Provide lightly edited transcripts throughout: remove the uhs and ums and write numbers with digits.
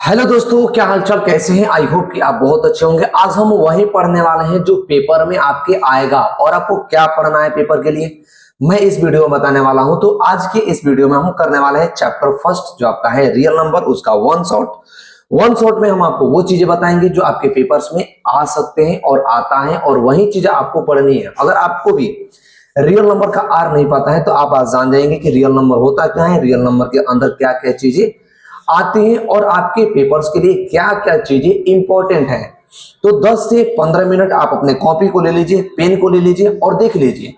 Hello दोस्तों, क्या हालचाल, कैसे हैं। आई होप कि आप बहुत अच्छे होंगे। आज हम वही पढ़ने वाले हैं जो पेपर में आपके आएगा और आपको क्या पढ़ना है पेपर के लिए मैं इस वीडियो में बताने वाला हूं। तो आज के इस वीडियो में हम करने वाले हैं चैप्टर फर्स्ट जो आपका है रियल नंबर, उसका वन शॉट में हम आपको वो चीजें बताएंगे जो आपके पेपर्स में आ सकते हैं और आता है, और वही चीजें आपको पढ़नी है। अगर आपको भी रियल नंबर का आर नहीं पता है तो आप आज जान जाएंगे कि रियल नंबर होता क्या है, रियल नंबर के अंदर क्या क्या चीजें आती हैं और आपके पेपर्स के लिए क्या क्या चीजें इंपॉर्टेंट है। तो 10 से 15 मिनट आप अपने कॉपी को ले लीजिए, पेन को ले लीजिए और देख लीजिए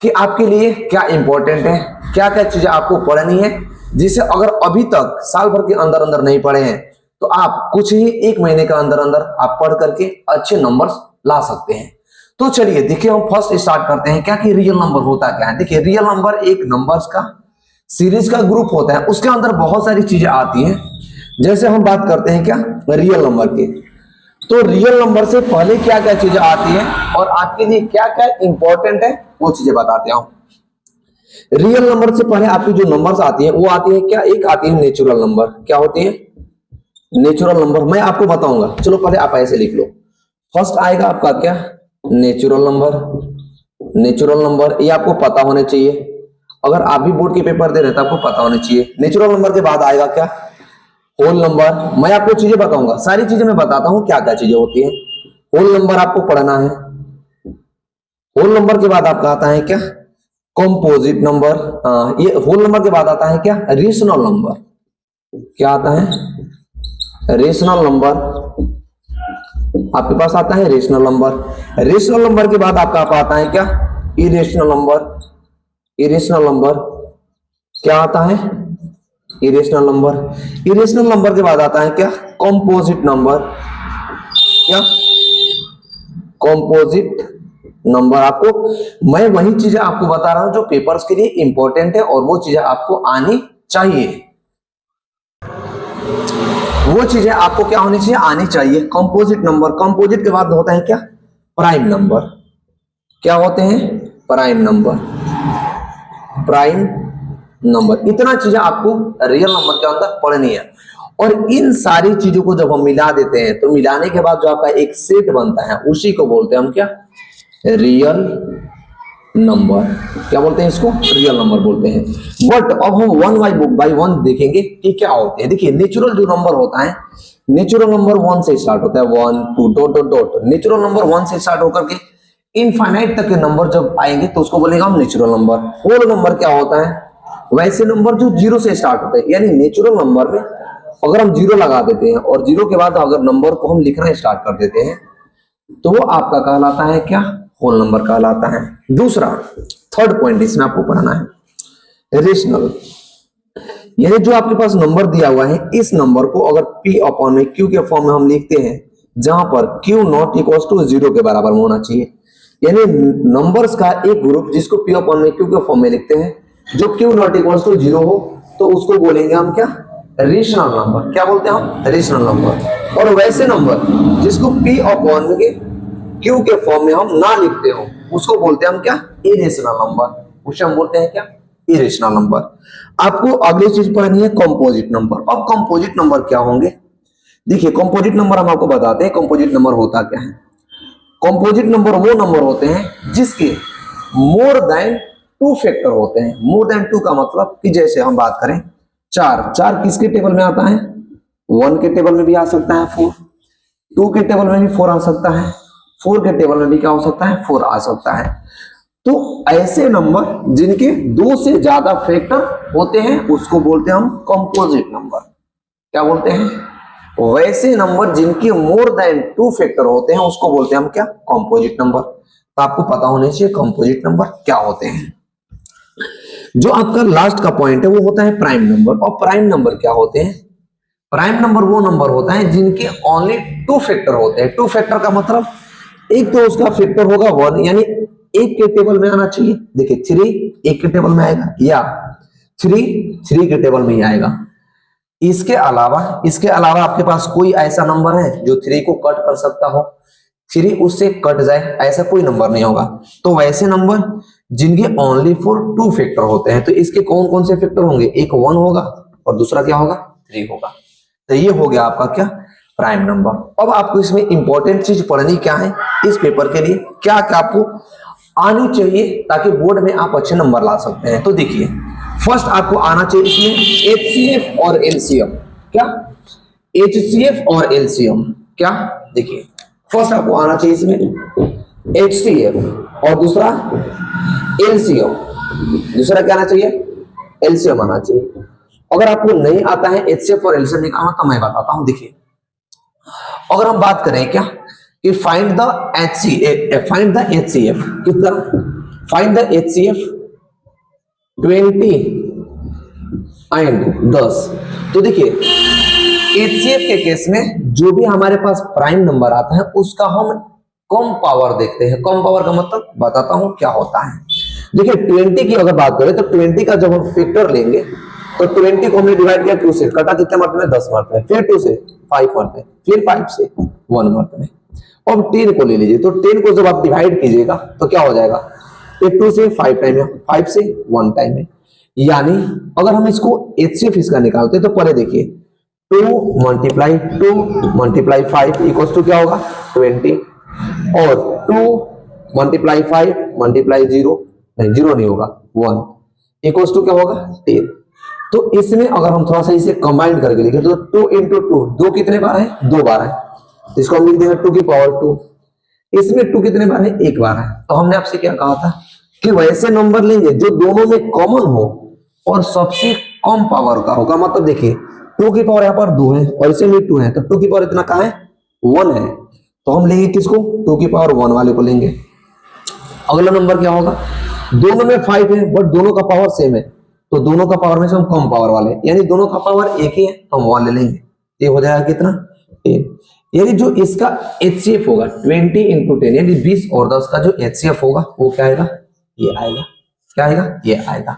कि आपके लिए क्या इंपॉर्टेंट है, क्या क्या चीजें आपको पढ़नी है, जिसे अगर अभी तक साल भर के अंदर अंदर नहीं पढ़े हैं तो आप कुछ ही एक महीने के अंदर अंदर आप पढ़ करके अच्छे नंबर्स ला सकते हैं। तो चलिए देखिए, हम फर्स्ट स्टार्ट करते हैं क्या कि रियल नंबर होता क्या है। देखिए, रियल नंबर एक नंबर्स का सीरीज का ग्रुप होता है, उसके अंदर बहुत सारी चीजें आती हैं। जैसे हम बात करते हैं क्या रियल नंबर की, तो रियल नंबर से पहले क्या क्या चीजें आती हैं और आपके लिए क्या क्या इंपॉर्टेंट है वो चीजें बताते हैं। रियल नंबर से पहले आपकी जो नंबर्स आती है वो आती है क्या, एक आती है नेचुरल नंबर। क्या होती है नेचुरल नंबर, मैं आपको बताऊंगा। चलो पहले आप ऐसे लिख लो। फर्स्ट आएगा आपका क्या, नेचुरल नंबर। नेचुरल नंबर ये आपको पता होने चाहिए, अगर आप भी बोर्ड के पेपर दे रहे हैं तो आपको पता होने चाहिए। नेचुरल नंबर के बाद आएगा क्या, होल नंबर। मैं आपको चीजें बताऊंगा, सारी चीजें मैं बताता हूं क्या क्या चीजें होती है। होल नंबर आपको पढ़ना है। होल नंबर के बाद आपका आता है क्या, कंपोजिट नंबर। ये होल नंबर के बाद आता है क्या, रेशनल नंबर। क्या आता है, रेशनल नंबर। आपके पास आता है रेशनल नंबर। रेशनल नंबर के बाद आपका आता है क्या, इरेशनल नंबर। इरेशनल नंबर क्या आता है, इरेशनल नंबर। इरेशनल नंबर के बाद आता है क्या, कंपोजिट नंबर। क्या, कंपोजिट नंबर। आपको मैं वही चीजें आपको बता रहा हूं जो पेपर्स के लिए इंपॉर्टेंट है और वो चीजें आपको आनी चाहिए। वो चीजें आपको क्या होनी चाहिए, आनी चाहिए। Composite number. कंपोजिट के बाद होता है क्या, प्राइम नंबर। क्या होते हैं, प्राइम नंबर। Prime number. इतना चीजें आपको रियल नंबर के अंदर पढ़नी है। और इन सारी चीजों को जब हम मिला देते हैं तो मिलाने के बाद जो आपका एक सेट बनता है उसी को बोलते हैं हम क्या, रियल नंबर। क्या बोलते हैं इसको, रियल नंबर बोलते हैं। बट अब हम वन बाई वन देखेंगे कि क्या होते हैं। देखिए, नेचुरल जो नंबर होता है, नेचुरल नंबर 1 से स्टार्ट होता है, 1 2 dot dot dot. Natural number 1 से स्टार्ट होकर के इनफाइनाइट तक के नंबर जब आएंगे तो उसको बोलेंगे हम नेचुरल नंबर। होल नंबर क्या होता है, वैसे नंबर जो 0 से स्टार्ट होते हैं। यानी नेचुरल नंबर में अगर हम 0 लगा देते हैं और 0 के बाद अगर नंबर को हम लिखना स्टार्ट कर देते हैं तो वो आपका कहलाता है क्या, होल नंबर कहलाता है। दूसरा, थर्ड पॉइंट इसमें आपको पढ़ना है, रेशनल। यानी जो आपके पास नंबर दिया हुआ है, इस नंबर को अगर p अपॉन में q के फॉर्म में हम लिखते हैं, जहां पर q नॉट इक्वल टू 0 के बराबर होना चाहिए। यानी नंबर्स का एक ग्रुप जिसको p अपॉन में q के फॉर्म में लिखते हैं, जो q नॉट इक्वल टू 0 हो तो उसको बोलेंगे हम क्या, रेशनल नंबर। क्या बोलते हैं हम, रेशनल नंबर। और वैसे नंबर जिसको p अपॉन में q के फॉर्म में हम ना लिखते हो उसको बोलते हैं हम क्या, इरेशनल नंबर। उसे हम बोलते हैं क्या, इरेशनल नंबर। आपको अगली चीज पढ़नी है, कंपोजिट नंबर। अब कंपोजिट नंबर क्या होंगे, देखिए कंपोजिट नंबर हम आपको बताते हैं कंपोजिट नंबर होता क्या है। कंपोजिट नंबर वो नंबर होते हैं जिसके मोर देन 2 फैक्टर होते हैं। मोर देन 2 का मतलब कि जैसे हम बात करें 4 किसके टेबल में आता है, 1 के टेबल में भी आ सकता है 4, 2 के टेबल में भी 4 आ सकता है, 4 के टेबल में भी क्या हो सकता है, 4 आ सकता है। तो ऐसे नंबर जिनके 2 से ज्यादा फैक्टर होते हैं उसको बोलते हैं हम कंपोजिट नंबर। क्या बोलते हैं, वैसे नंबर जिनके मोर देन 2 फैक्टर होते हैं उसको बोलते हैं हम क्या, कंपोजिट नंबर। तो आपको पता होना चाहिए कंपोजिट नंबर क्या होते हैं। जो आपका लास्ट का पॉइंट है वो होता है प्राइम नंबर। और प्राइम नंबर क्या होते हैं, प्राइम नंबर वो नंबर होता है जिनके ओनली 2 फैक्टर होते हैं। 2 फैक्टर का मतलब एक तो उसका फैक्टर होगा 1, यानी 1 के टेबल में आना चाहिए। देखिए 3 1 के टेबल में आएगा, या 3 के टेबल में ही आएगा। इसके अलावा आपके पास कोई ऐसा नंबर है जो 3 को कट कर सकता हो, 3 उससे कट जाए, ऐसा कोई नंबर नहीं होगा। तो वैसे नंबर जिनके ओनली फॉर 2 फैक्टर होते हैं, तो इसके कौन कौन से फैक्टर होंगे, एक 1 होगा और दूसरा क्या होगा, 3 होगा। तो ये हो गया आपका क्या, प्राइम नंबर। अब आपको इसमें इंपॉर्टेंट चीज पढ़नी क्या है इस पेपर के लिए, क्या क्या आपको आनी चाहिए ताकि बोर्ड में आप अच्छे नंबर ला सकते हैं। तो देखिए फर्स्ट आपको आना चाहिए इसमें एचसीएफ और एलसीएम। क्या, एचसीएफ और एलसीएम क्या, देखिए फर्स्ट आपको आना चाहिए इसमें एचसीएफ और दूसरा एलसीएम। दूसरा क्या आना चाहिए, एलसीएम आना चाहिए। अगर आपको नहीं आता है एचसीएफ और एलसीएम निकालना तो मैं बताता हूं। देखिए अगर हम बात करें क्या कि फाइंड द एचसीएफ कितना, फाइंड द एचसीएफ 20 एंड 10। तो देखिए एचसीएफ के केस में जो भी हमारे पास प्राइम नंबर आता है उसका हम कम पावर देखते हैं। कम पावर का मतलब बताता हूं क्या होता है। देखिए 20 की अगर बात करें तो 20 का जब हम फैक्टर लेंगे तो 20 को हमने डिवाइड किया 2 से, कटा कितने मर्त में, 10 मर्त में, फिर 2 से 5 मर्त में, फिर 5 से 1 मर्त में। अब 10 को ले लीजिए, तो 10 को जब आप डिवाइड कीजिएगा तो क्या हो जाएगा, 2 से 5 टाइम है, 5 से 1 टाइम है। यानी अगर हम इसको एचसीएफ इसका निकालते तो पहले देखिए 2 मल्टीप्लाई 2 मल्टीप्लाई 5 इक्वल्स टू क्या होगा 20, और 2 मल्टीप्लाई 5 मल्टीप्लाई 0 नहीं, 0 नहीं होगा 1 इक्वल्स टू क्या होगा 10। तो इसमें अगर हम थोड़ा सा इसे कंबाइन करके लिखें तो 2 इंटू 2, 2 कितने बार है, 2 बार है, इसको हम लिख देंगे 2 की पावर 2। इसमें 2 कितने बार है, 1 बार है। तो हमने आपसे क्या कहा था कि वैसे नंबर लेंगे जो दोनों में कॉमन हो और सबसे कम पावर का होगा। मतलब देखिए 2 की पावर यहाँ पर 2 है और इसे भी 2 है, तो 2 की पावर इतना कहाँ है, 1 है। तो हम लेंगे किसको, 2 की पावर 1 वाले को लेंगे। अगला नंबर क्या होगा, दोनों में 5 है बट दोनों का पावर सेम है, तो दोनों का पावर में से हम कम पावर वाले, यानी दोनों का पावर एक ही है तो हम 1 ले लेंगे। ये हो जाएगा कितना 10। यानी जो इसका एचसीएफ होगा 20 इंटू 10 यानी 20 और 10 का जो एचसीएफ होगा वो क्या आएगा, ये आएगा। क्या आएगा, ये आएगा।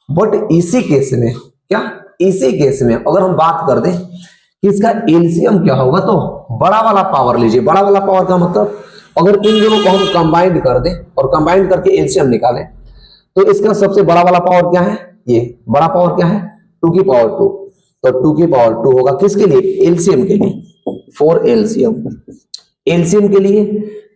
बट इसी केस में क्या, इसी केस में अगर हम बात कर दें कि इसका एलसीएम क्या होगा तो बड़ा वाला पावर लीजिए। बड़ा वाला पावर का मतलब अगर इन दोनों को हम कंबाइंड कर दें और कंबाइंड करके एलसीएम निकालें तो इसका सबसे बड़ा वाला पावर क्या है, ये बड़ा पावर क्या है 2 की पावर 2। तो 2 की पावर 2 होगा किसके लिए, एलसीएम के लिए, फॉर एलसीएम। एलसीएम के लिए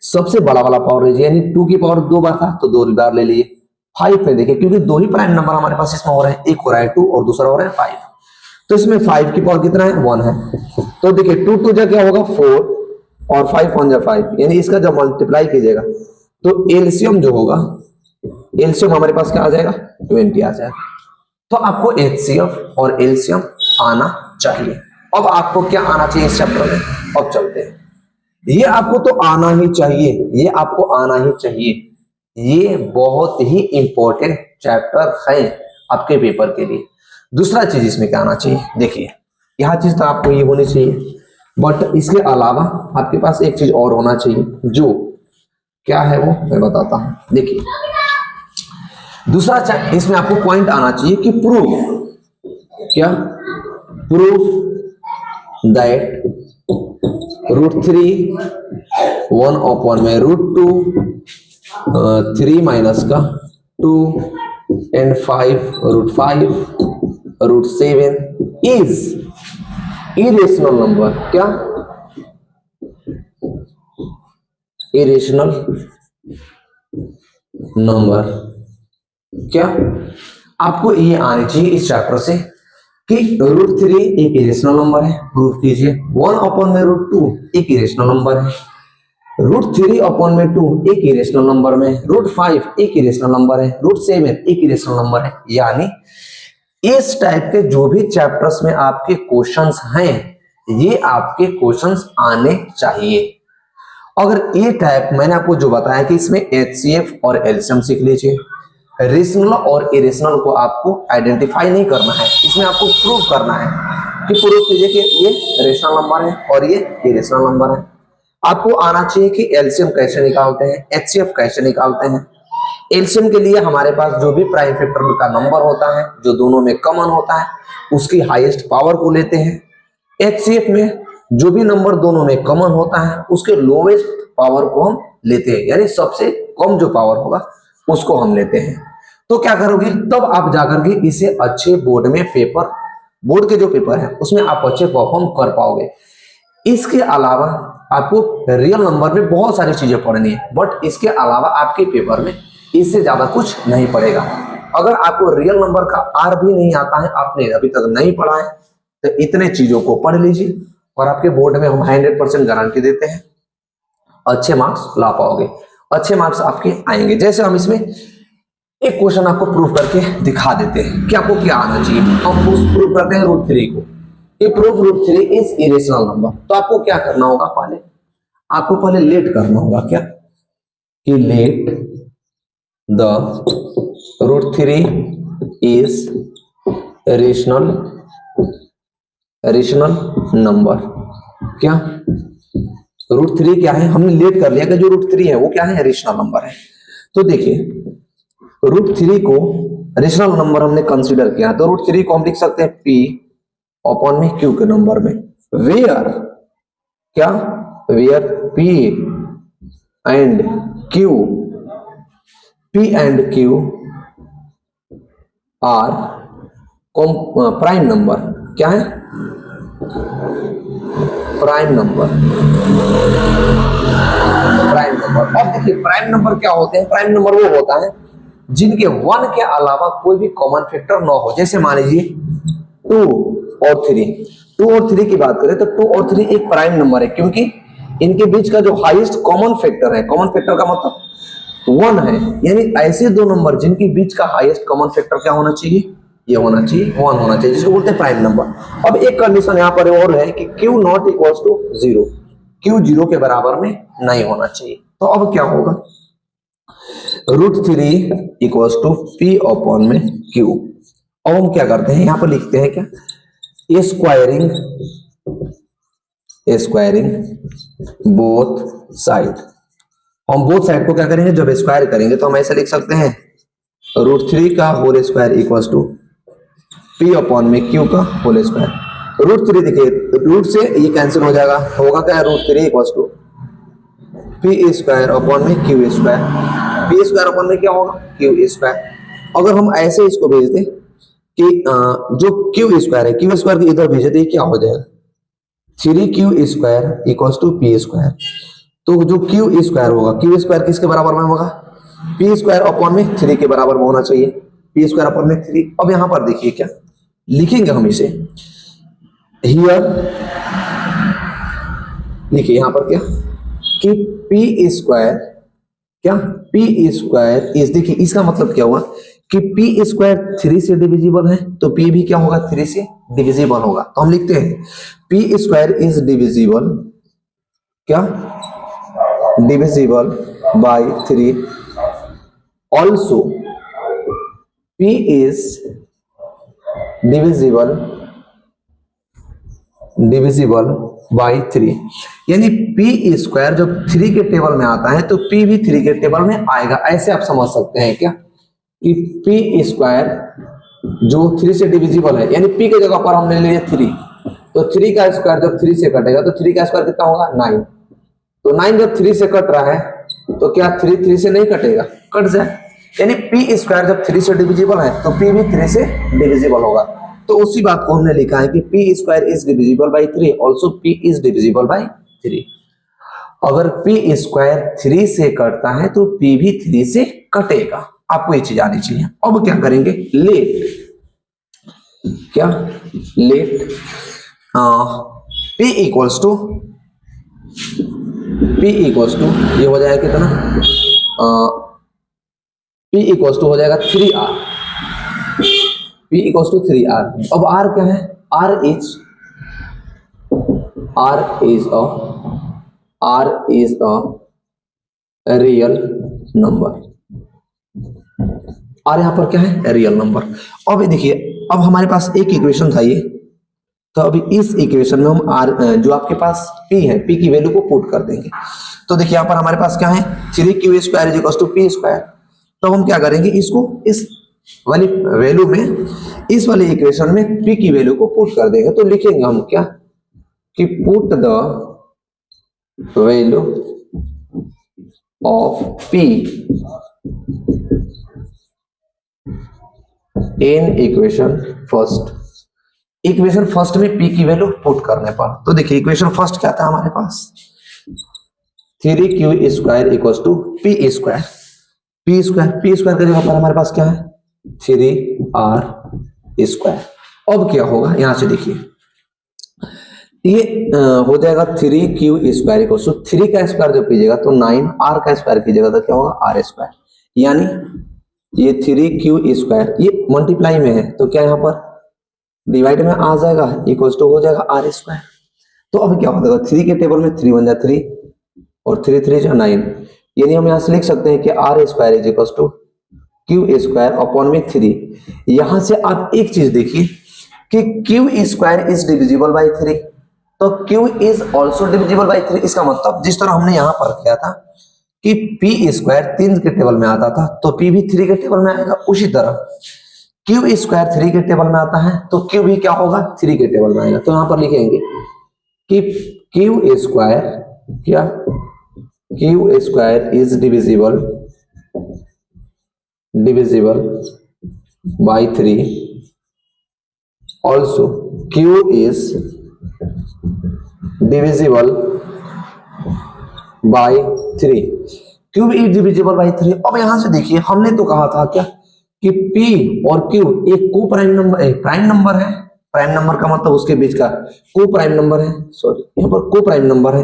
सबसे बड़ा वाला पावर लीजिए, यानी 2 की पावर 2 बार था तो 2 बार ले लीजिए। 5 में देखिए क्योंकि 2 ही प्राइम नंबर हमारे पास इसमें हो रहे हैं, एक हो रहा है 2 और दूसरा हो रहा है 5, तो इसमें 5 की पावर कितना है, 1 है। तो देखिए 2 2 जा क्या होगा 4 और 5 1 जा 5, यानी इसका जब मल्टीप्लाई कीजिएगा तो एलसीएम जो होगा, एलसीएम हमारे पास क्या आ जाएगा 20 आ जाएगा। तो आपको एचसीएफ और एलसीएम आना चाहिए। अब आपको क्या आना चाहिए इस चैप्टर में, अब चलते हैं। ये आपको तो आना ही चाहिए, ये आपको आना ही चाहिए। ये बहुत ही इंपॉर्टेंट चैप्टर है आपके पेपर के लिए। दूसरा चीज इसमें क्या आना चाहिए, देखिए यह चीज तो आपको ये होनी चाहिए, बट इसके अलावा आपके पास एक चीज और होना चाहिए, जो क्या है वो मैं बताता हूं। देखिए दूसरा इसमें आपको पॉइंट आना चाहिए कि प्रूफ, क्या, प्रूफ दैट √3 1/, में √2 3 माइनस का 2 एंड 5 √5 √7 इज इरेशनल नंबर। क्या, इरेशनल नंबर। क्या, आपको ये आनी चाहिए इस चैप्टर से कि √3 एक इरेशनल नंबर है, प्रूफ कीजिए। 1/, में √2 एक इरेशनल नंबर है, √3/, में 2 एक इरेशनल नंबर में, √5 एक इरेशनल नंबर है, √7 एक इरेशनल नंबर है। यानी इस टाइप के जो भी चैप्टर्स में आपके क्वेश्चंस हैं ये आपके क्वेश्चंस आने चाहिए। अगर ये टाइप मैंने आपको जो बताया कि इसमें एचसीएफ और एलसीएम सीख लीजिए, रेशनल और इरेशनल को आपको आइडेंटिफाई नहीं करना है, इसमें आपको प्रूव करना है कि प्रूव कीजिए कि ये रेशनल नंबर है और ये इरेशनल नंबर है। आपको आना चाहिए कि एलसीएम कैसे निकालते हैं, एचसीएफ कैसे निकालते हैं। एलसीएम के लिए हमारे पास जो भी प्राइम फैक्टर का नंबर होता है जो दोनों में कॉमन होता है उसकी हाईएस्ट पावर को लेते हैं। एचसीएफ में जो भी नंबर दोनों में कॉमन होता है उसके लोवेस्ट पावर को हम लेते हैं, यानी सबसे कम जो पावर होगा उसको हम लेते हैं। तो क्या करोगे, तब आप जाकर के इसे अच्छे बोर्ड में पेपर बोर्ड के जो पेपर है उसमें आप अच्छे परफॉर्म कर पाओगे। इसके अलावा आपको रियल नंबर में बहुत सारी चीजें पढ़नी है, बट इसके अलावा आपके पेपर में इससे ज्यादा कुछ नहीं पड़ेगा। अगर आपको रियल नंबर का आर भी नहीं आता है, आपने अभी तक नहीं पढ़ा है, तो इतने चीजों को पढ़ लीजिए और आपके बोर्ड में हम 100% गारंटी देते हैं अच्छे मार्क्स ला पाओगे, अच्छे मार्क्स आपके आएंगे। जैसे हम इसमें एक क्वेश्चन आपको प्रूव करके दिखा देते हैं कि आपको क्या आना चाहिए। हम प्रूव करते हैं रूट 3 को, कि proof root 3 is irrational number. तो आपको क्या करना होगा, आपको पहले लेट करना होगा, क्या कि let the root 3 is rational number. क्या रूट 3 क्या है, हमने लेट कर लिया कि जो रूट 3 है वो क्या है, रेशनल नंबर है। तो देखिए रूट 3 को रेशनल नंबर हमने कंसीडर किया, तो रूट 3 को हम लिख सकते हैं p अपॉन में q के नंबर में, वेयर क्या, where p and q are prime number. क्या है, प्राइम नंबर। अब देखिए प्राइम नंबर क्या होते हैं, प्राइम नंबर वो होता है जिनके 1 के अलावा कोई भी कॉमन फैक्टर ना हो। जैसे मान लीजिए 2 और 3 की बात करें तो 2 और 3 एक प्राइम नंबर है, क्योंकि इनके बीच का जो हाईएस्ट कॉमन फैक्टर है, कॉमन फैक्टर का मतलब 1 है, यानी ऐसे दो नंबर जिनके बीच का हाईएस्ट कॉमन फैक्टर क्या होना चाहिए, ये होना चाहिए 1 होना चाहिए, जिसको बोलते हैं प्राइम नंबर। अब एक कंडीशन यहाँ पर और है कि q not equals to 0, q 0 के बराबर में नहीं होना चाहिए। तो अब क्या होगा, root 3 equals to p upon में q। अब हम क्या करते हैं, यहाँ पर लिखते हैं क्या, स्क्वायरिंग बोथ साइड। हम बोथ साइड को क्या करेंगे, जब स्क्वायर करेंगे तो हम ऐसे लिख सकते हैं रूट 3 का whole square equals to p upon में q का होल स्क्वायर। रूट 3 देखिए रूट से ये कैंसिल हो जाएगा, होगा क्या, root 3 equals to p square upon में q square. p square upon में क्या होगा, q स्क्वायर। अगर हम ऐसे इसको भेज दें कि जो q स्क्वायर है, q स्क्वायर को इधर भेजे तो ये क्या हो जाएगा, 3q square equals to p square. तो जो q स्क्वायर होगा, q स्क्वायर किसके बराबर में होगा, p स्क्वायर अपॉन में 3 के बराबर में होना चाहिए, p स्क्वायर अपॉन में 3। अब यहां पर देखिए क्या लिखेंगे हम इसे, हियर लिखिए यहां पर क्या कि p स्क्वायर, क्या p स्क्वायर इज, देखिए इसका मतलब क्या हुआ कि p स्क्वायर 3 से डिविजिबल है, तो p भी क्या होगा, 3 से डिविजिबल होगा। तो हम लिखते हैं p स्क्वायर इज डिविजिबल, क्या divisible by 3, also p is divisible by 3। यानी p स्क्वायर जब 3 के टेबल में आता है तो p भी 3 के टेबल में आएगा। ऐसे आप समझ सकते हैं क्या कि p स्क्वायर जो 3 से डिविजिबल है, यानी p के जगह पर हमने ले लिया 3, तो 3 का स्क्वायर जब 3 से कटेगा तो 3 का स्क्वायर कितना होगा, 9। तो 9 जब 3 से कट रहा है तो क्या 3 से नहीं कटेगा, कट जाए। यानी p स्क्वायर जब 3 से डिविजिबल है तो p भी 3 से डिविजिबल होगा। तो उसी बात को हमने लिखा है कि p square is divisible by 3, also p is divisible by 3। अगर p स्क्वायर 3 से कटता है तो p भी 3 से कटेगा, आपको ये चीज आनी चाहिए। अब क्या करेंगे, लेट, क्या लेट p इक्वल्स टू ये हो जाएगा कितना, p इक्वल्स टू हो जाएगा 3r, p equals to 3r। अब r क्या है, r is a real number. r यहाँ पर क्या है, रियल नंबर। अब देखिए अब हमारे पास एक इक्वेशन था ये, तो अभी इस इक्वेशन में हम r जो आपके पास p है, p की वैल्यू को पुट कर देंगे। तो देखिए यहाँ पर हमारे पास क्या है, 3q square is equal to p square. तो हम क्या करेंगे, इसको इस वाली वैल्यू में, इस वाली इक्वेशन में p की वैल्यू को पुट कर देंगे। तो लिखेंगे हम क्या कि put the value of p in equation first. Equation first में p की वैल्यू पुट करने पर, तो देखिए इक्वेशन फर्स्ट क्या था हमारे पास, 3q square equals to p square, p square की जगह पर हमारे पास क्या है 3r स्क्वायर। अब क्या होगा यहां से देखिए, ये हो जाएगा 3q स्क्वायर इक्वल्स टू 3 का स्क्वायर जब कीजिएगा तो 9, r का स्क्वायर कीजिएगा तो क्या होगा r स्क्वायर, यानी ये 3q स्क्वायर ये मल्टीप्लाई में है तो क्या यहाँ पर डिवाइड में आ जाएगा इक्वल्स टू हो जाएगा r स्क्वायर। तो अब क्या हो जाएगा 3 के टेबल में 3 बन जाए 3 और 3 3 जो 9, यानी हम यहाँ से लिख सकते हैं कि r square is equals to q square upon में 3। यहां से आप एक चीज देखिए कि q square is divisible by 3, तो q is also divisible by 3। इसका मतलब जिस तरह हमने यहाँ पर किया था कि p स्क्वायर 3 के टेबल में आता था तो p भी 3 के टेबल में आएगा, उसी तरह q स्क्वायर 3 के टेबल में आता है तो q भी क्या होगा 3 के टेबल में आएगा। तो यहाँ पर लिखेंगे कि q स्क्वायर क्या, q square is divisible by 3, also q is divisible by 3, q is divisible by 3। अब यहां से देखिए हमने तो कहा था क्या कि p और q एक को प्राइम नंबर, प्राइम नंबर है, प्राइम नंबर का मतलब उसके बीच का को प्राइम नंबर है, सॉरी यहाँ पर को प्राइम नंबर है,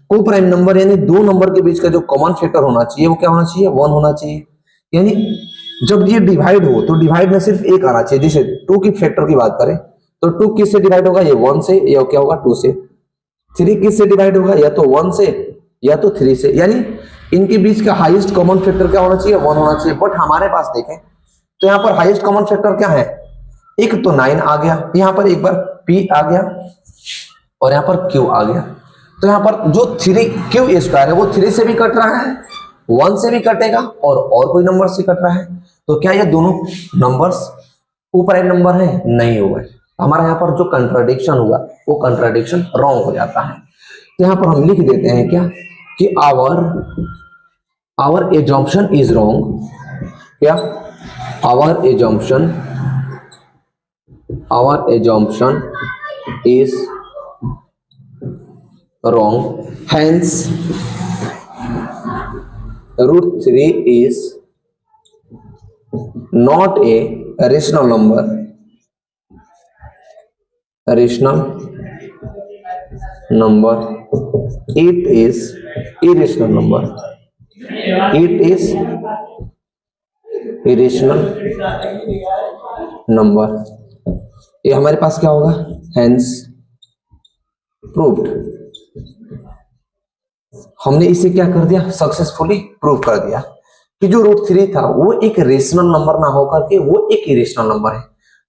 को प्राइम नंबर यानी दो नंबर के बीच का जो कॉमन फैक्टर होना चाहिए वो क्या होना चाहिए 1 होना चाहिए। यानी जब ये डिवाइड हो तो डिवाइड में सिर्फ एक आना चाहिए, जैसे 2 की फैक्टर की बात करें तो 2 किससे डिवाइड होगा, ये 1 से, या क्या होगा 2 से। 3 किससे डिवाइड होगा, या तो 1 से या तो 3 से, यानी इनके बीच का हाईएस्ट कॉमन फैक्टर क्या होना चाहिए 1 होना चाहिए। बट हमारे पास देखें तो यहाँ पर हाईएस्ट कॉमन फैक्टर क्या है, एक तो 9 आ गया, यहाँ पर एक बार p आ गया और यहाँ पर q आ गया। तो यहाँ पर जो 3q स्क्वायर है वो 3 से भी कट रहा है, 1 से भी कटेगा और कोई नंबर से कट रहा है, तो क्या ये दोनों नंबर्स को प्राइम नंबर है, नहीं होगा। हमारा यहाँ पर जो कंट्राडिक्शन हुआ वो कंट्राडिक्शन रॉन्ग हो जाता है। तो यहाँ पर हम लिख देते हैं क्या कि आवर एजम्पशन इज रॉन्ग, क्या our assumption is wrong, hence √3 is not a rational number, it is irrational number, it is irrational number। ये हमारे पास क्या होगा, hence proved, हमने इसे क्या कर दिया सक्सेसफुली प्रूव कर दिया कि जो √3 था वो एक रेशनल नंबर ना होकर के वो एक इरेशनल नंबर है।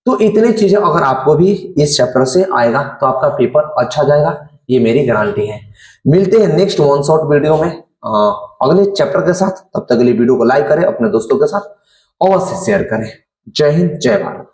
तो इतनी चीजें अगर आपको भी इस चैप्टर से आएगा तो आपका पेपर अच्छा जाएगा, ये मेरी गारंटी है। मिलते हैं नेक्स्ट वन शॉट वीडियो में अगले चैप्टर के साथ। तब तक के लिए वीडियो को लाइक करें, अपने दोस्तों के साथ अवश्य शेयर करें। जय हिंद, जय भारत।